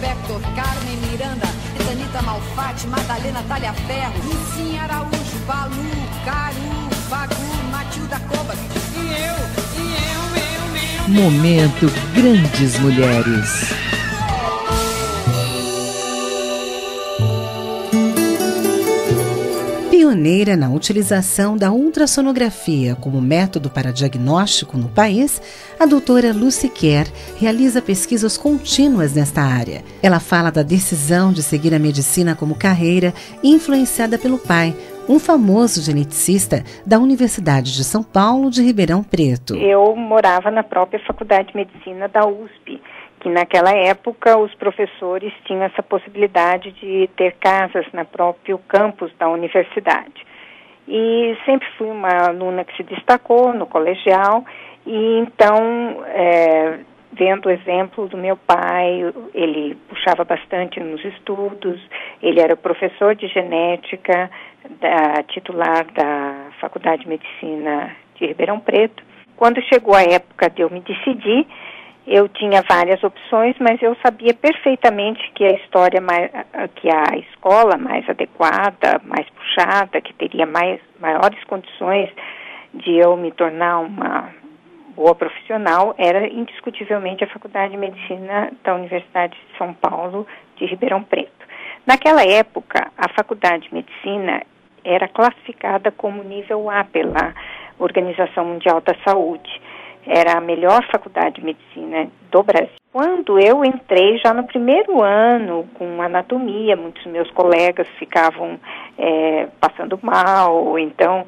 Lispector, Carmen Miranda, Tanita Malfatti, Madalena Talhaferro, Lucinha Araújo, Balu, Caru, Bagu, Matilda Cobas. E eu. Momento Grandes Mulheres. Pioneira na utilização da ultrassonografia como método para diagnóstico no país, a doutora Lucy Kerr realiza pesquisas contínuas nesta área. Ela fala da decisão de seguir a medicina como carreira, influenciada pelo pai, um famoso geneticista da Universidade de São Paulo de Ribeirão Preto. Eu morava na própria Faculdade de Medicina da USP, que naquela época os professores tinham essa possibilidade de ter casas no próprio campus da universidade. E sempre fui uma aluna que se destacou no colegial, e então, vendo o exemplo do meu pai, ele puxava bastante nos estudos, ele era professor de genética, titular da Faculdade de Medicina de Ribeirão Preto. Quando chegou a época de eu me decidir, eu tinha várias opções, mas eu sabia perfeitamente que a escola mais adequada, mais puxada, que teria maiores condições de eu me tornar uma boa profissional, era indiscutivelmente a Faculdade de Medicina da Universidade de São Paulo de Ribeirão Preto. Naquela época, a Faculdade de Medicina era classificada como nível A pela Organização Mundial da Saúde. Era a melhor faculdade de medicina do Brasil. Quando eu entrei, já no primeiro ano, com anatomia, muitos meus colegas ficavam passando mal, ou então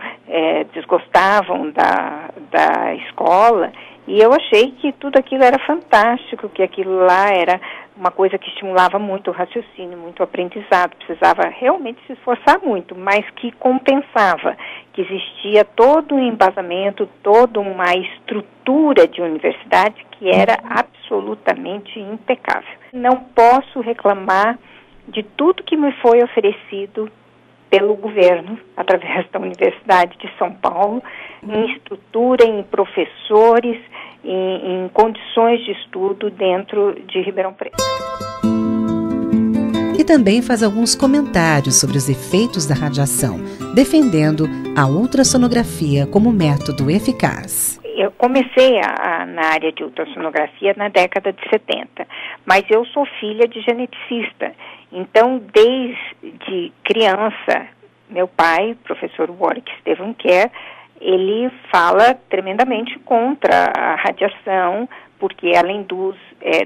desgostavam da escola, e eu achei que tudo aquilo era fantástico, que aquilo lá era uma coisa que estimulava muito o raciocínio, muito o aprendizado, precisava realmente se esforçar muito, mas que compensava, que existia todo um embasamento, toda uma estrutura de universidade que era absolutamente impecável. Não posso reclamar de tudo que me foi oferecido pelo governo, através da Universidade de São Paulo, em estrutura, em professores, em condições de estudo dentro de Ribeirão Preto. E também faz alguns comentários sobre os efeitos da radiação, defendendo a ultrassonografia como método eficaz. Eu comecei na área de ultrassonografia na década de 70, mas eu sou filha de geneticista. Então, desde criança, meu pai, professor Warwick Stephen Kerr, ele fala tremendamente contra a radiação, porque ela induz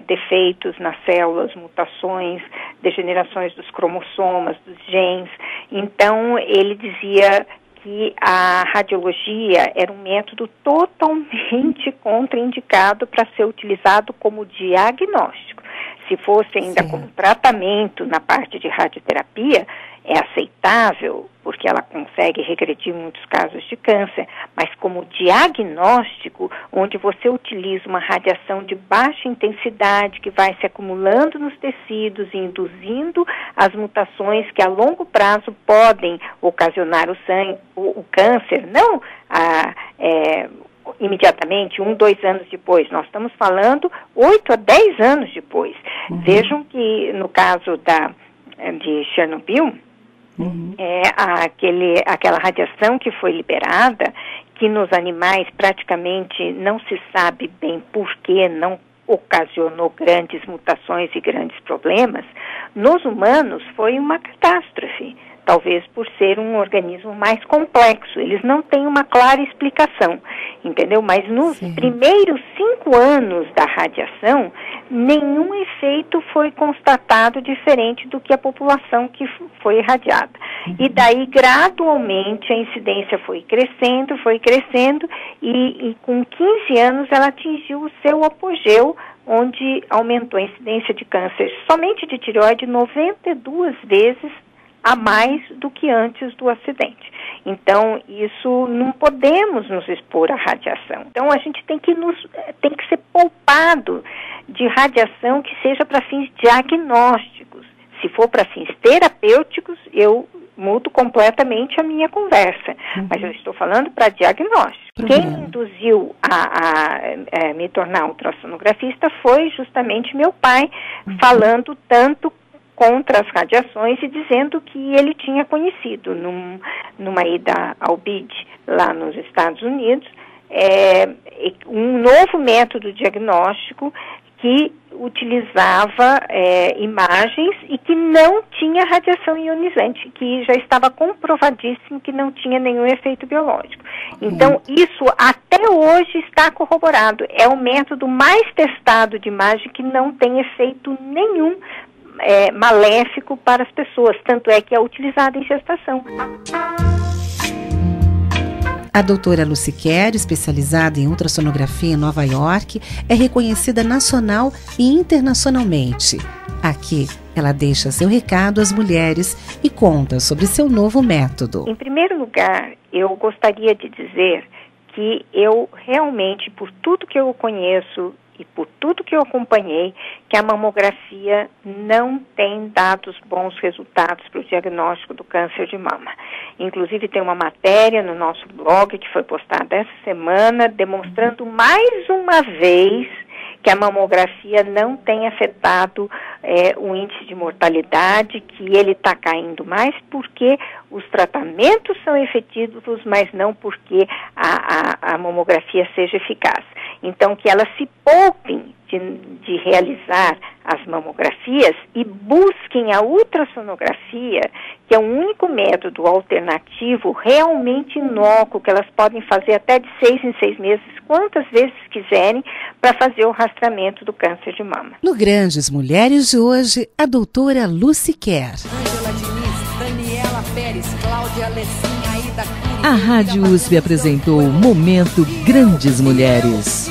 defeitos nas células, mutações, degenerações dos cromossomas, dos genes. Então, ele dizia que a radiologia era um método totalmente contraindicado para ser utilizado como diagnóstico. Se fosse ainda como tratamento na parte de radioterapia, é aceitável, porque ela consegue regredir muitos casos de câncer, mas como diagnóstico, onde você utiliza uma radiação de baixa intensidade que vai se acumulando nos tecidos e induzindo as mutações que a longo prazo podem ocasionar o câncer, não imediatamente, 1, 2 anos depois. Nós estamos falando 8 a 10 anos depois. Vejam que no caso de Chernobyl, aquela radiação que foi liberada, que nos animais praticamente não se sabe bem por que não ocasionou grandes mutações e grandes problemas, nos humanos foi uma catástrofe, talvez por ser um organismo mais complexo. Eles não têm uma clara explicação, entendeu? Mas nos primeiros 5 anos da radiação, nenhum efeito foi constatado diferente do que a população que foi irradiada. E daí, gradualmente, a incidência foi crescendo, e com 15 anos ela atingiu o seu apogeu, onde aumentou a incidência de câncer somente de tireoide 92 vezes a mais do que antes do acidente. Então, isso não podemos nos expor à radiação. Então, a gente tem que ser poupado de radiação que seja para fins diagnósticos. Se for para fins terapêuticos, eu mudo completamente a minha conversa, mas eu estou falando para diagnóstico. Quem me induziu a me tornar ultrassonografista foi justamente meu pai, falando tanto contra as radiações e dizendo que ele tinha conhecido numa ida ao BID lá nos Estados Unidos, um novo método diagnóstico que utilizava imagens e que não tinha radiação ionizante, que já estava comprovadíssimo que não tinha nenhum efeito biológico. Então, isso até hoje está corroborado. É o método mais testado de imagem que não tem efeito nenhum maléfico para as pessoas, tanto é que é utilizado em gestação. A doutora Lucy Kerr, especializada em ultrassonografia em Nova York, é reconhecida nacional e internacionalmente. Aqui, ela deixa seu recado às mulheres e conta sobre seu novo método. Em primeiro lugar, eu gostaria de dizer que eu realmente, por tudo que eu conheço e por tudo que eu acompanhei, que a mamografia não tem dado bons resultados para o diagnóstico do câncer de mama. Inclusive tem uma matéria no nosso blog que foi postada essa semana demonstrando mais uma vez que a mamografia não tem afetado o índice de mortalidade, que ele está caindo mais porque os tratamentos são efetivos, mas não porque a mamografia seja eficaz. Então, que elas se poupem de realizar as mamografias e busquem a ultrassonografia, que é o único método alternativo realmente inócuo, que elas podem fazer até de 6 em 6 meses, quantas vezes quiserem, para fazer o rastreamento do câncer de mama. No Grandes Mulheres de hoje, a doutora Lucy Kerr. Ângela Diniz, Daniela Pérez, Cláudia Alessim, Aida Curi. A Rádio USP apresentou o Momento Grandes Mulheres.